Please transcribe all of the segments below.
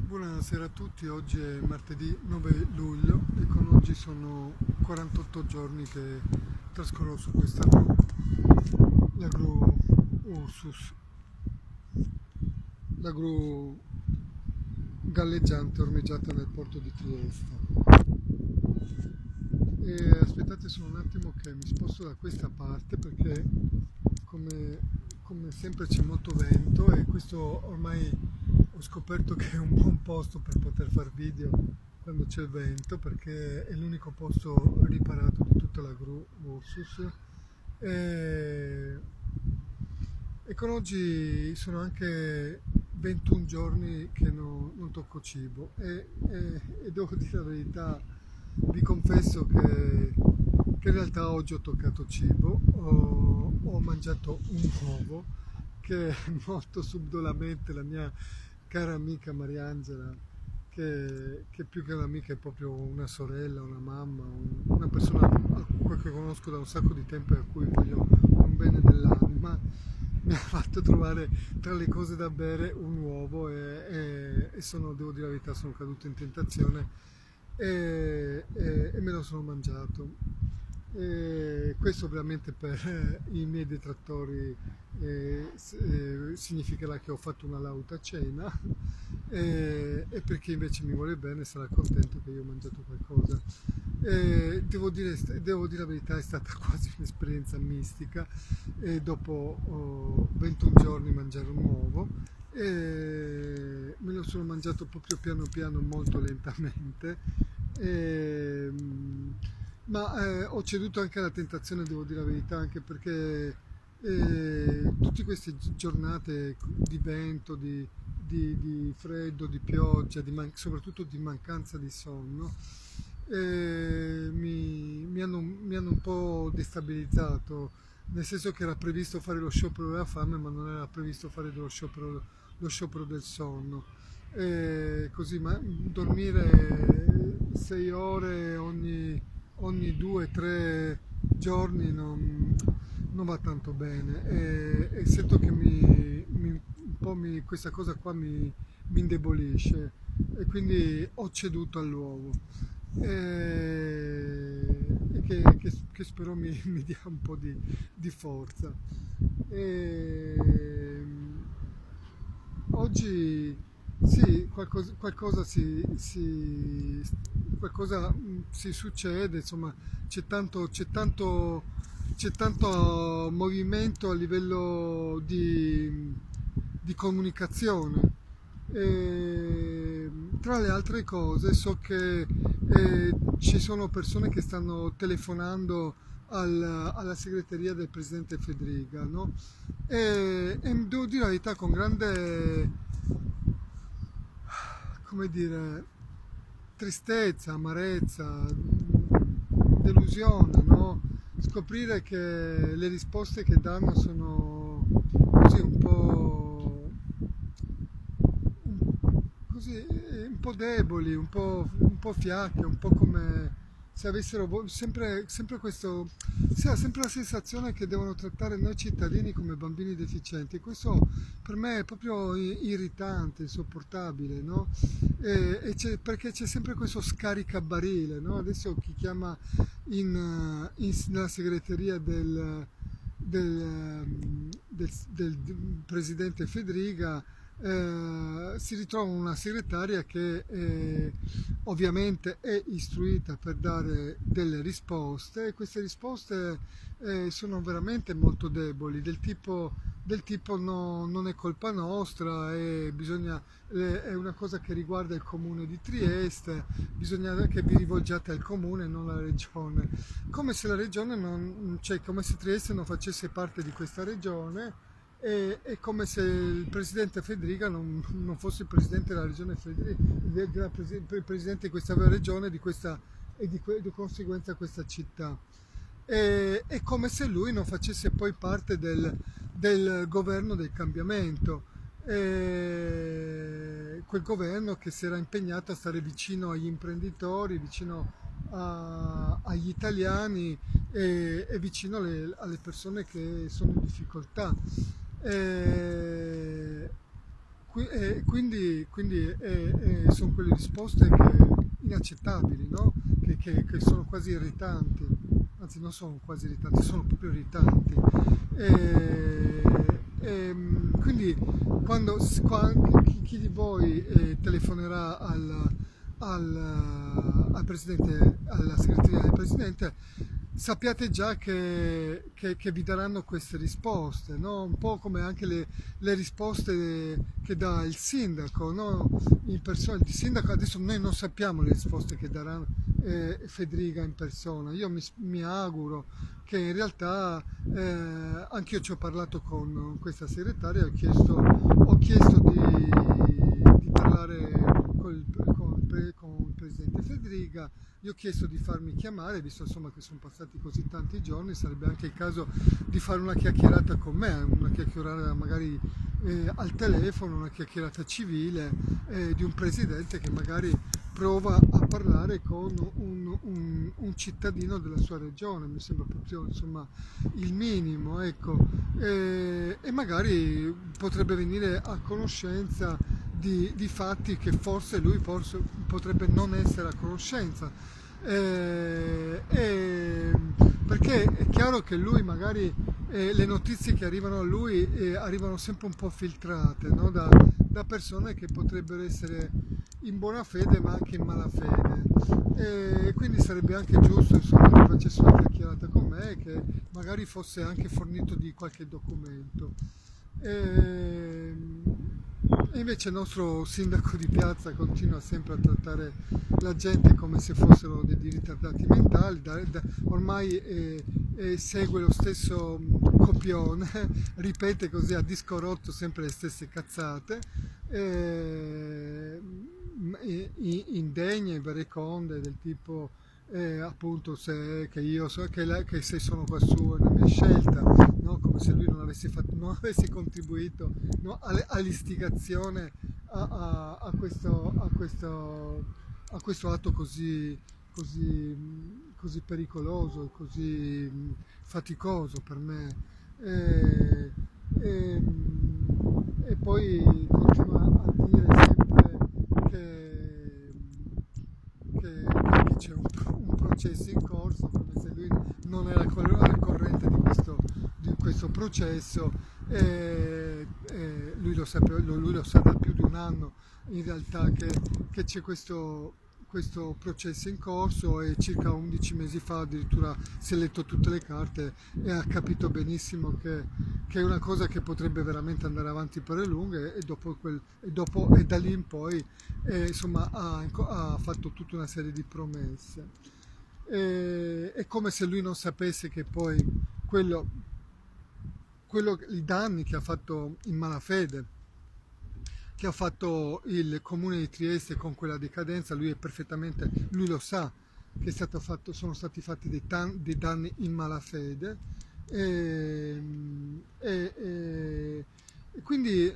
Buonasera a tutti, oggi è martedì 9 luglio e con oggi sono 48 giorni che trascorro su questa gru, la gru Ursus, la gru galleggiante ormeggiata nel porto di Trieste. E aspettate solo un attimo che mi sposto da questa parte perché come, come sempre c'è molto vento e questo ormai ho scoperto che è un buon posto per poter fare video quando c'è il vento perché è l'unico posto riparato di tutta la gru Ursus e, e con oggi sono anche 21 giorni che non tocco cibo e devo dire la verità, vi confesso che in realtà oggi ho toccato cibo, ho mangiato un uovo che molto subdolamente la mia cara amica Mariangela, che più che un'amica è proprio una sorella, una mamma, una persona che conosco da un sacco di tempo e a cui voglio un bene dell'anima, mi ha fatto trovare tra le cose da bere un uovo e devo dire la verità, sono caduto in tentazione e me lo sono mangiato. E questo ovviamente per i miei detrattori significherà che ho fatto una lauta cena e per chi invece mi vuole bene sarà contento che io ho mangiato qualcosa. Devo dire la verità, è stata quasi un'esperienza mistica e dopo 21 giorni mangiare un uovo e me lo sono mangiato proprio piano piano, molto lentamente. E, ho ceduto anche alla tentazione, devo dire la verità, anche perché tutte queste giornate di vento, di freddo, di pioggia, soprattutto di mancanza di sonno, mi hanno un po' destabilizzato, nel senso che era previsto fare lo sciopero della fame, ma non era previsto fare lo sciopero del sonno. Così, ma dormire 6 ore ogni 2 o 3 giorni non va tanto bene e sento che questa cosa qua mi indebolisce e quindi ho ceduto all'uovo che spero mi dia un po' di forza. E, oggi sì, qualcosa si succede, insomma, c'è tanto movimento a livello di comunicazione. E, tra le altre cose, so che ci sono persone che stanno telefonando alla segreteria del presidente Fedriga, no? E devo dire la verità con grande, come dire, tristezza, amarezza, delusione, no? Scoprire che le risposte che danno sono così un po' deboli, un po' fiacche, un po' come se avessero sempre questo, si ha sempre la sensazione che devono trattare noi cittadini come bambini deficienti. Questo per me è proprio irritante, insopportabile, no? Perché c'è sempre questo scaricabarile, no? Adesso chi chiama nella segreteria del presidente Fedriga si ritrova una segretaria che ovviamente è istruita per dare delle risposte e queste risposte sono veramente molto deboli, del tipo non è colpa nostra, è una cosa che riguarda il comune di Trieste, bisogna che vi rivolgiate al comune e non alla regione, come se la regione non, cioè come se Trieste non facesse parte di questa regione è come se il presidente Fedriga non fosse il presidente della regione Fedriga, il presidente di questa regione di conseguenza questa città. È come se lui non facesse poi parte del governo del cambiamento, quel governo che si era impegnato a stare vicino agli imprenditori, vicino agli italiani e vicino alle persone che sono in difficoltà. Eh, Sono quelle risposte inaccettabili, no? Che sono quasi irritanti, anzi non sono quasi irritanti, sono proprio irritanti. E, quindi chi di voi telefonerà al presidente, alla segreteria del presidente, sappiate già che vi daranno queste risposte, no? Un po' come anche le risposte che dà il sindaco, no? In persona, il sindaco adesso noi non sappiamo le risposte che darà Federica in persona. Io mi auguro che in realtà anch'io ci ho parlato con questa segretaria, ho chiesto di parlare con il presidente Federica. Gli ho chiesto di farmi chiamare, visto insomma che sono passati così tanti giorni, sarebbe anche il caso di fare una chiacchierata con me, una chiacchierata magari al telefono, una chiacchierata civile di un presidente che magari prova a parlare con un cittadino della sua regione. Mi sembra proprio insomma il minimo, ecco. E magari potrebbe venire a conoscenza di fatti che forse lui potrebbe non essere a conoscenza. Perché è chiaro che lui magari le notizie che arrivano a lui arrivano sempre un po' filtrate, no? Da persone che potrebbero essere in buona fede ma anche in malafede. E quindi sarebbe anche giusto insomma, che facesse una chiacchierata con me e che magari fosse anche fornito di qualche documento. E invece il nostro sindaco di piazza continua sempre a trattare la gente come se fossero dei ritardati mentali, ormai segue lo stesso copione, ripete così a disco rotto sempre le stesse cazzate, indegne, vereconde, del tipo appunto che se sono qua su è una mia scelta, no? Come se lui non avesse contribuito, no? All'istigazione a questo atto così pericoloso e così faticoso per me. E, e- e poi continua a dire sempre che c'è un processo in corso, come se lui non era al corrente di questo processo. Lui lo sa da più di un anno in realtà che c'è questo processo in corso, e circa 11 mesi fa addirittura si è letto tutte le carte e ha capito benissimo che è una cosa che potrebbe veramente andare avanti per le lunghe, e da lì in poi insomma ha fatto tutta una serie di promesse. È come se lui non sapesse che poi i danni che ha fatto in malafede, che ha fatto il comune di Trieste con quella decadenza, lui lo sa che sono stati fatti dei danni in malafede, e, e quindi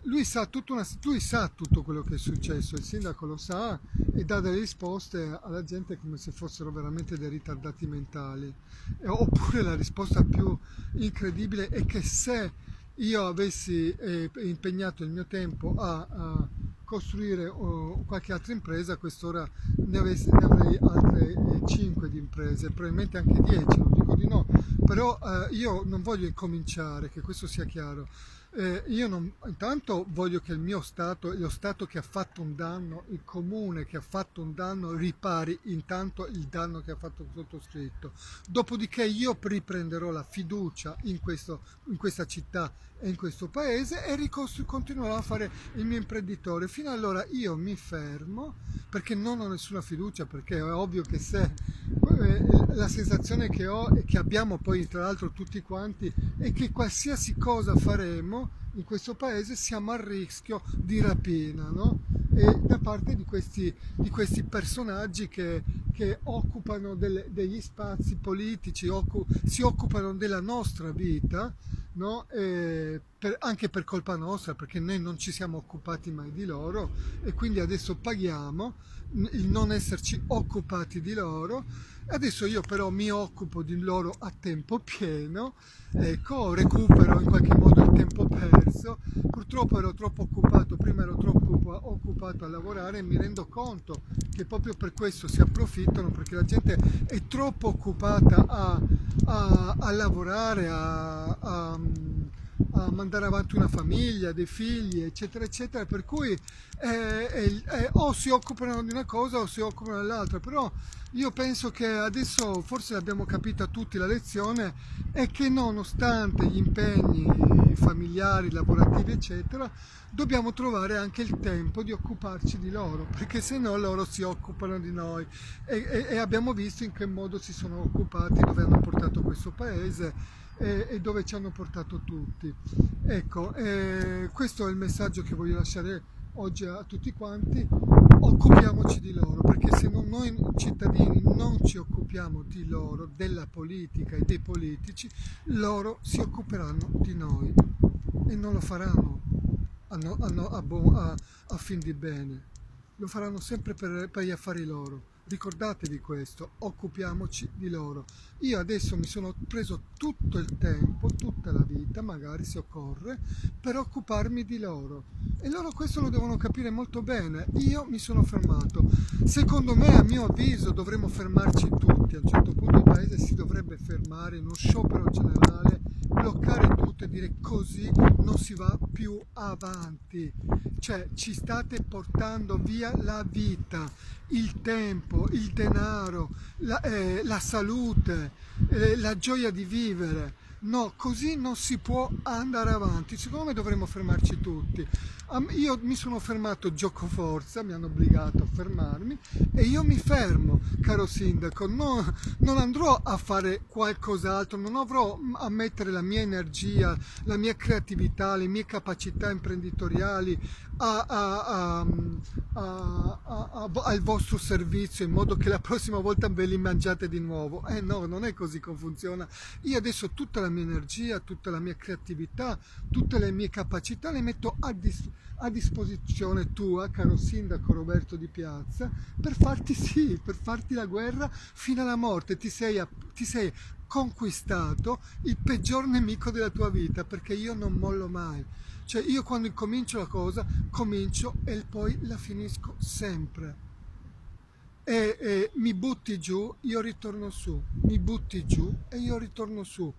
lui sa tutto quello che è successo, il sindaco lo sa e dà delle risposte alla gente come se fossero veramente dei ritardati mentali. Oppure la risposta più incredibile è che se io avessi impegnato il mio tempo a costruire qualche altra impresa, a quest'ora ne avrei altre 5 di imprese, probabilmente anche 10, non dico di no, però io non voglio incominciare, che questo sia chiaro. Intanto voglio che il mio Stato, lo Stato che ha fatto un danno, il comune che ha fatto un danno, ripari intanto il danno che ha fatto il sottoscritto. Dopodiché io riprenderò la fiducia in questa città e in questo paese e continuerò a fare il mio imprenditore. Fino allora io mi fermo, perché non ho nessuna fiducia, perché è ovvio che se la sensazione che ho e che abbiamo poi tra l'altro tutti quanti è che qualsiasi cosa faremo in questo paese siamo a rischio di rapina, no? E da parte di questi personaggi che occupano degli spazi politici, si occupano della nostra vita, no? Anche per colpa nostra, perché noi non ci siamo occupati mai di loro e quindi adesso paghiamo il non esserci occupati di loro. Adesso io però mi occupo di loro a tempo pieno, ecco, recupero in qualche modo il tempo perso. Purtroppo ero troppo occupato, prima ero troppo occupato a lavorare e mi rendo conto che proprio per questo si approfittano, perché la gente è troppo occupata a lavorare, a mandare avanti una famiglia, dei figli, eccetera, eccetera, per cui o si occupano di una cosa o si occupano dell'altra, però io penso che adesso forse l'abbiamo capita tutti la lezione è che nonostante gli impegni familiari, lavorativi, eccetera, dobbiamo trovare anche il tempo di occuparci di loro, perché se no loro si occupano di noi e abbiamo visto in che modo si sono occupati, dove hanno portato questo paese e dove ci hanno portato tutti. Ecco, questo è il messaggio che voglio lasciare oggi a tutti quanti. Occupiamoci di loro, perché se non noi cittadini non ci occupiamo di loro, della politica e dei politici, loro si occuperanno di noi e non lo faranno a fin di bene, lo faranno sempre per gli affari loro. Ricordatevi questo, occupiamoci di loro. Io adesso mi sono preso tutto il tempo, tutta la vita, magari se occorre, per occuparmi di loro. E loro questo lo devono capire molto bene. Io mi sono fermato. Secondo me, a mio avviso, dovremmo fermarci tutti. A un certo punto il paese si dovrebbe fermare in uno sciopero generale, bloccare tutto e dire così non si va più avanti. Cioè ci state portando via la vita, il tempo, il denaro, la salute, la gioia di vivere. No, così non si può andare avanti. Secondo me dovremmo fermarci tutti. Io mi sono fermato giocoforza, mi hanno obbligato a fermarmi e io mi fermo, caro sindaco. Non andrò a fare qualcos'altro, non avrò a mettere la mia energia, la mia creatività, le mie capacità imprenditoriali al vostro servizio in modo che la prossima volta ve li mangiate di nuovo. No, non è così che funziona. Io adesso tutta la mia energia, tutta la mia creatività, tutte le mie capacità le metto a disposizione tua, caro sindaco Roberto Di Piazza, per farti sì, per farti la guerra fino alla morte. Ti sei conquistato il peggior nemico della tua vita, perché io non mollo mai. Cioè io quando incomincio la cosa, comincio e poi la finisco sempre. E mi butti giù, io ritorno su, mi butti giù e io ritorno su.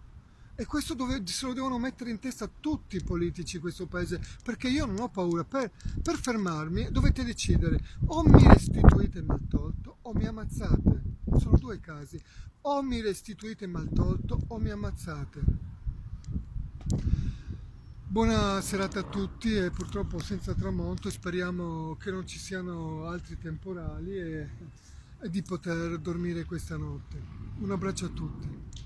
E questo se lo devono mettere in testa tutti i politici di questo paese, perché io non ho paura. Per fermarmi dovete decidere, o mi restituite il maltolto o mi ammazzate. Sono due casi, o mi restituite il maltolto o mi ammazzate. Buona serata a tutti e purtroppo senza tramonto, speriamo che non ci siano altri temporali e di poter dormire questa notte. Un abbraccio a tutti.